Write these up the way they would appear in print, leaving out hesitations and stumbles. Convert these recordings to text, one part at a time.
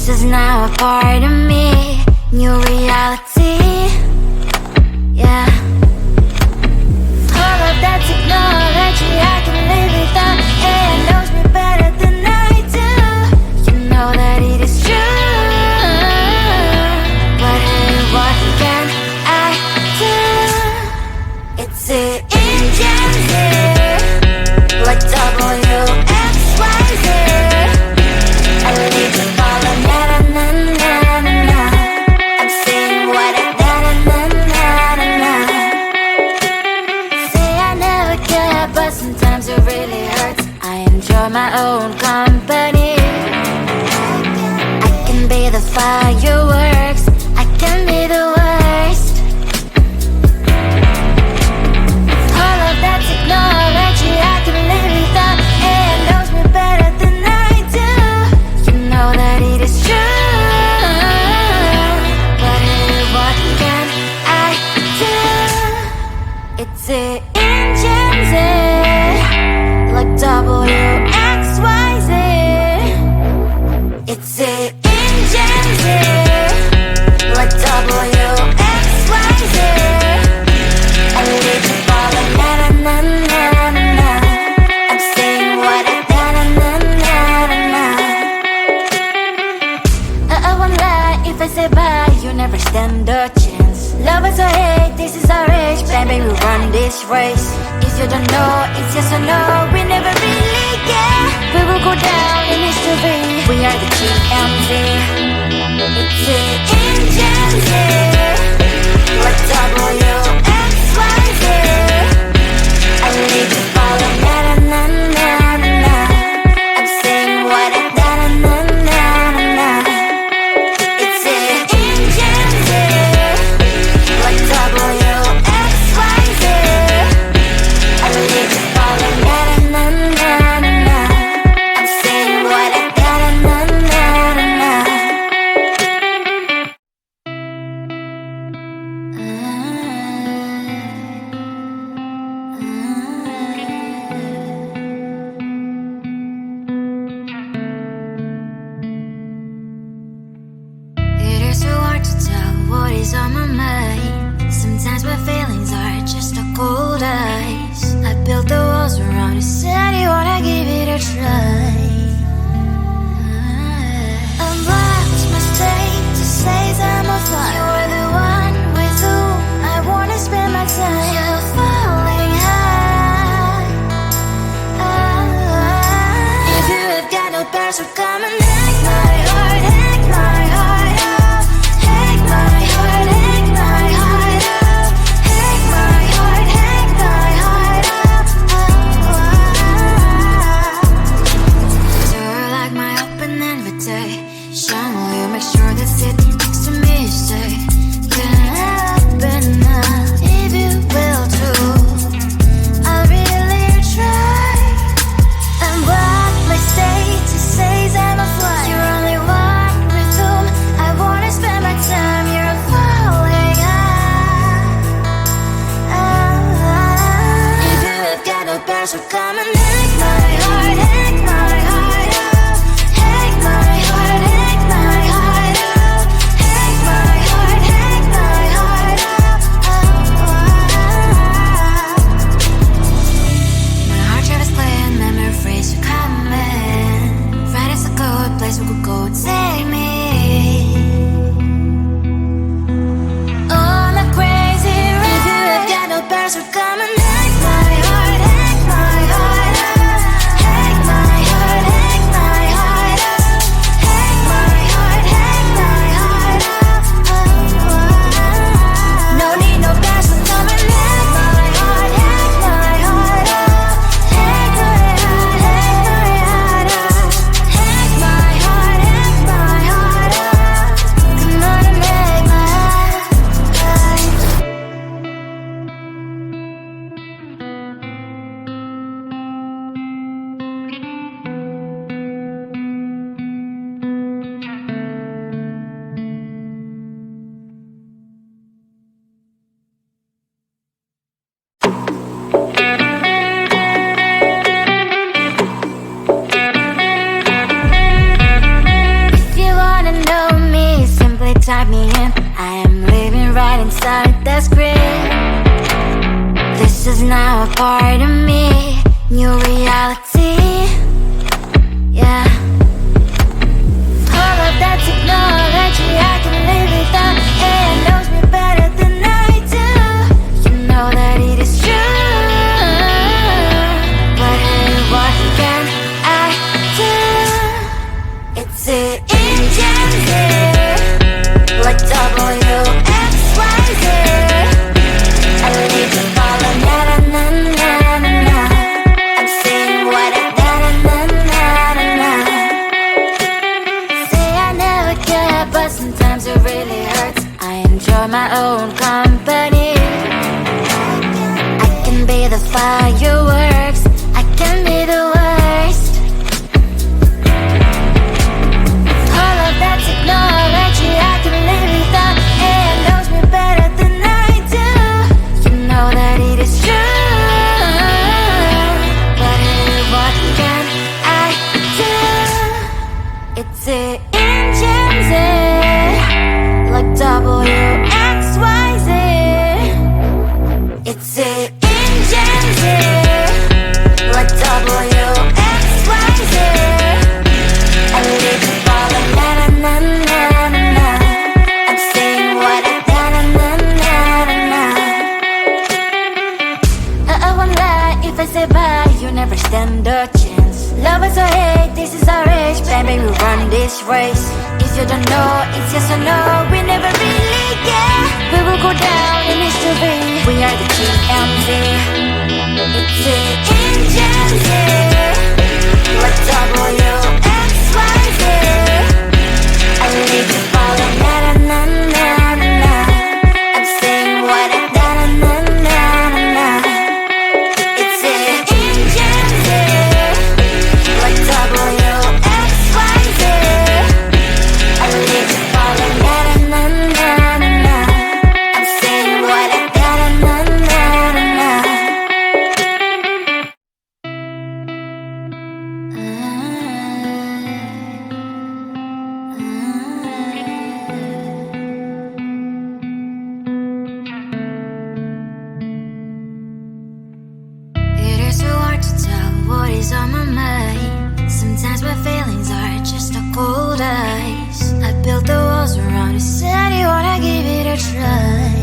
is now a part of me. New reality, yeah. All of that technology I can live without. It knows me better than I do. You know that it is true. But hey, what can I do? It's the engine here, like WXYZ. I leave you falling, na na na na na na. I'm saying what I na na na na na. Say I never care, but sometimes it really hurts. I enjoy my own company. I can be the fireworks, I can be the worst. All of that technology I can live without. It knows me better than I do. You know that it is true. But hey, what can I do? It's the engines, like WXYZ. It's the engines, like WXYZ. I leave you falling, na na na na na na. I'm saying what I na na na na na na. I won't lie if I say bye, you never stand a chance. Love is or hate, this is our age, baby, we run this race. If you don't know, it's yes or no, we never really get. We will go down in history, we are the GMZ. It's the engines, like WXYZ. I leave you falling, na na na na na. I'm saying what I na na na na na. It's the engines, like WXYZ. I leave you falling, na na na na na. I'm saying what I na na na na na. It is so hard to tell what is on my mind. Sometimes my feelings are just a cold ice. I built the walls around you, said you wanna give it a try. Unlocked my state to say I'm a fly. You're the one with whom I wanna spend my time. You're falling high. If you have got no past, so come and hack my heart, hack my heart up. Hack my heart, hack my heart up. Hack my heart, hack my heart up. You're like my open invitation. Will you make sure that sitting next to me is safe? Can happen now, if you will too. I'll really try. And what my status says I'm a fly. You're only one with whom I wanna spend my time. You're falling high. If you have got no past, so come and hack my heart, hack my heart up. Hack my heart, hack my type me in. I am living right inside the script. This is now a part of me, new reality. Yeah. All of that technology I can live without. It knows me better than I do. You know that it is true. But hey, what can I do? It's the engine here, like WXYZ. I need to follow, na na na na na na. I'm saying what I na na na na na. Say I never care, but sometimes it really hurts. I enjoy my own company. I can be the fireworks, I can be the worst. All of that technology I can live without. It knows me better than I do. You know that it is true. But hey, what can I do? It's the engines, like WXYZ. It's the engines, like WXYZ. I live to follow, na na na na na na. I'm saying what I na na na na na na. I won't lie if I say bye, you never stand a chance. Love is or hate, this is our age, baby, we run this race. If you don't know, it's yes or no, we never really care. We will go down in history, we are the GMZ. It's the engines here, like WXYZ. I need to follow, na na na na na. I'm saying what I na na na na na. It's the engines here, like WXYZ. I need to follow, na na na na na. I'm saying what I na na na na na. It is so hard to tell what is on my mind. Sometimes my feelings are just a cold ice. I built the walls around it, said you wanna give it a try.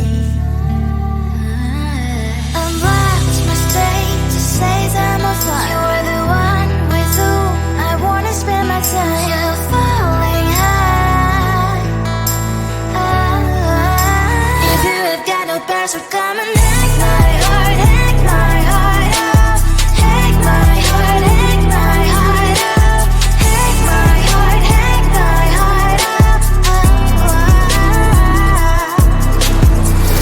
Unlocked my state to say I'm a fly. You're the one with whom I wanna spend my time. You're falling high. If you have got no parents, so come and hack my heart, hack my heart out. Hack my heart, hack my heart out. Hack my heart, hack my heart out.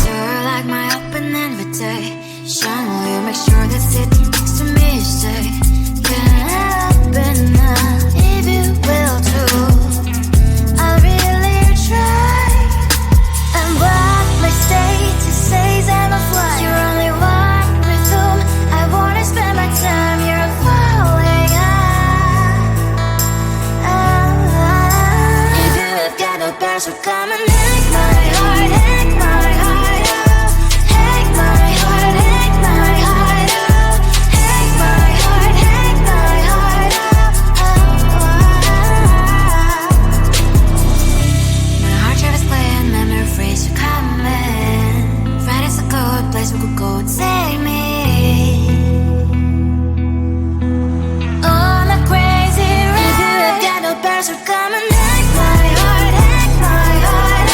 You're like my open invitation. Will you make sure that sitting next to me is safe? Can't help it now, if you will too. I'll really try. And what my status says I'm a fly. You're only one with whom I wanna spend my time. You're falling high. If you have got no parents, so come and hack my heart, hack my heart out. Hack my heart, hack my heart out. Hack my heart, hack my heart out. My heart travels playing, memory freeze, you're coming. Friday's a good place we could go and take me. On a crazy ride. If you have got no parents, so come and hack my heart, hack my heart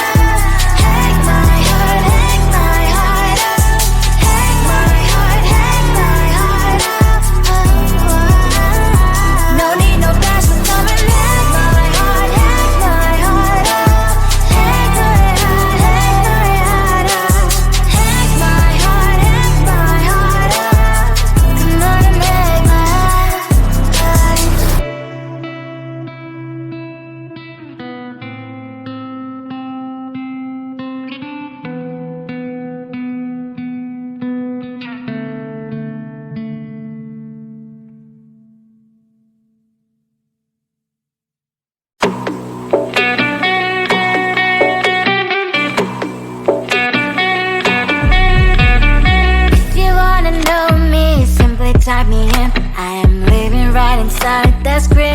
write me in. I am living right inside the screen.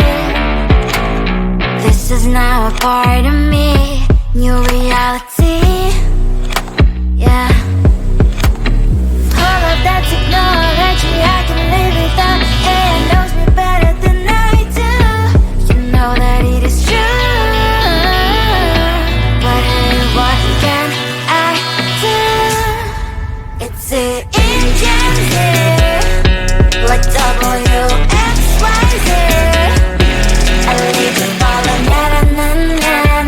This is now a part of me, new reality. Yeah. All of that technology I can live without. It knows me better than I do. You know that it is true. But hey, what can I do? It's the engines here, like WXYZ. I leave you falling, na na na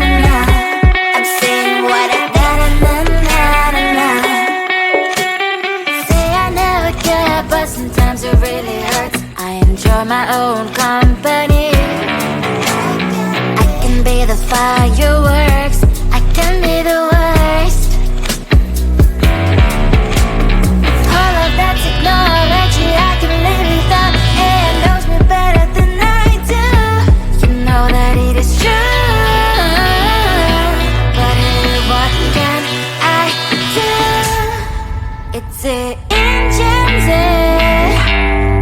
na na. I'm saying what I na na na na na. Say I never care, but sometimes it really hurts. I enjoy my own company. I can be the fireworks, I can be the worst. All of that technology I can live without. It knows me better than I do. You know that it is true. But hey, what can I do? It's the engines,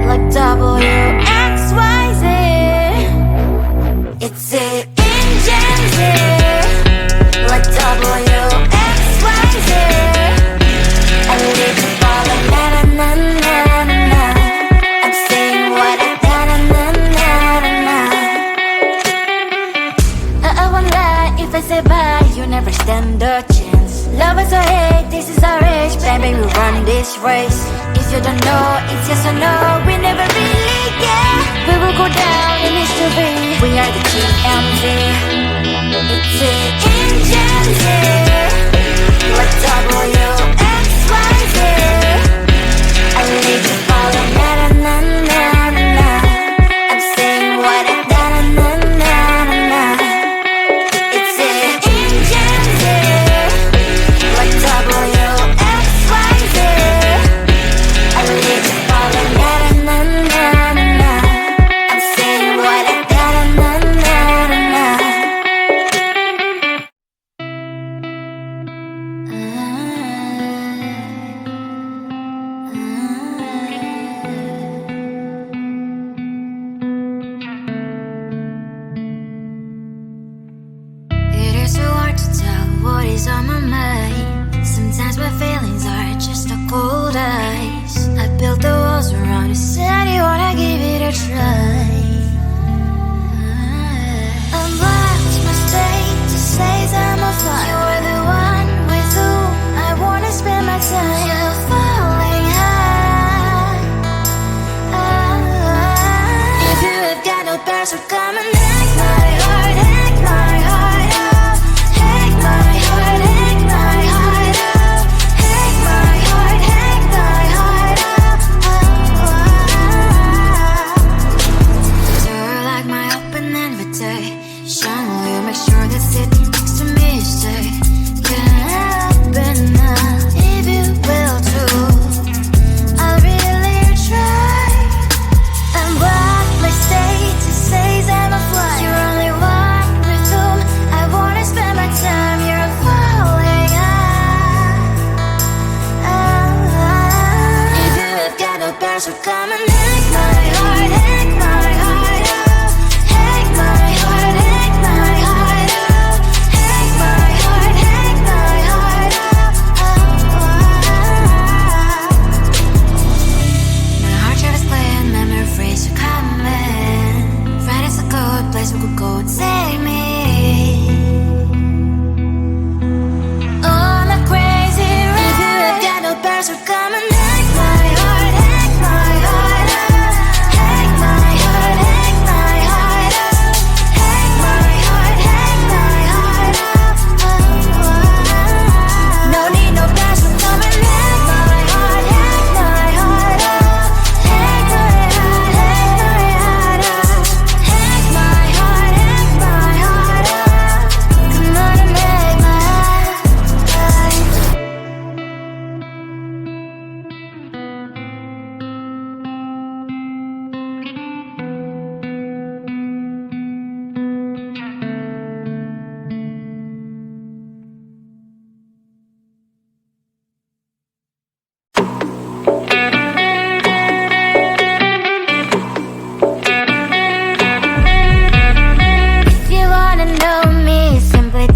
like WXYZ. It's the engines, like WXYZ. I leave you falling, na na na na na. I'm saying what I na na na na na. I won't lie if I say bye, you never stand a chance. Love is or hate, this is our age, baby, we run this race. If you don't know, it's yes or no, we never really get. We will go down in history, we are the TMZ. It's the engines, like WXYZ. I leave you falling, na na na na na. I'm saying what I na na na na na. It's the engines, like WXYZ. I leave you falling, na na na na na. I'm saying what I na na na na na. It is so hard to tell what is on my mind. Sometimes my feelings are just a cold ice. I built the walls around it, said you wanna give it a try. Unlocked my state to say I'm a fire. You were the one with whom I wanna spend my time. You're falling high. If you have got no parents, so come and hack my heart, hack my heart up. Hack my heart, hack my heart up. Hack my heart, hack my heart up.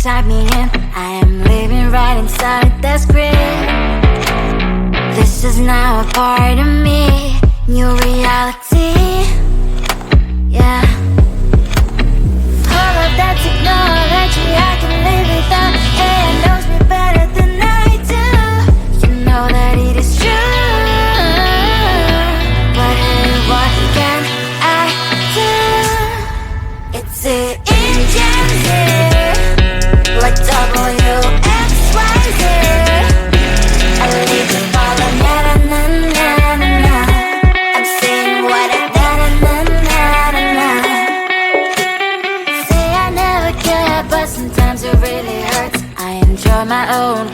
type me in. I am living right inside the script. This is now a part of me, new reality. Yeah. All of that technology I can live without. AI knows me better than I do. You know that it is true. But hey, what can I do? It's the engines here, like WXYZ. I leave the follow, na na na na na na. I'm saying what I na na na na na. Say I never care, but sometimes it really hurts. I enjoy my own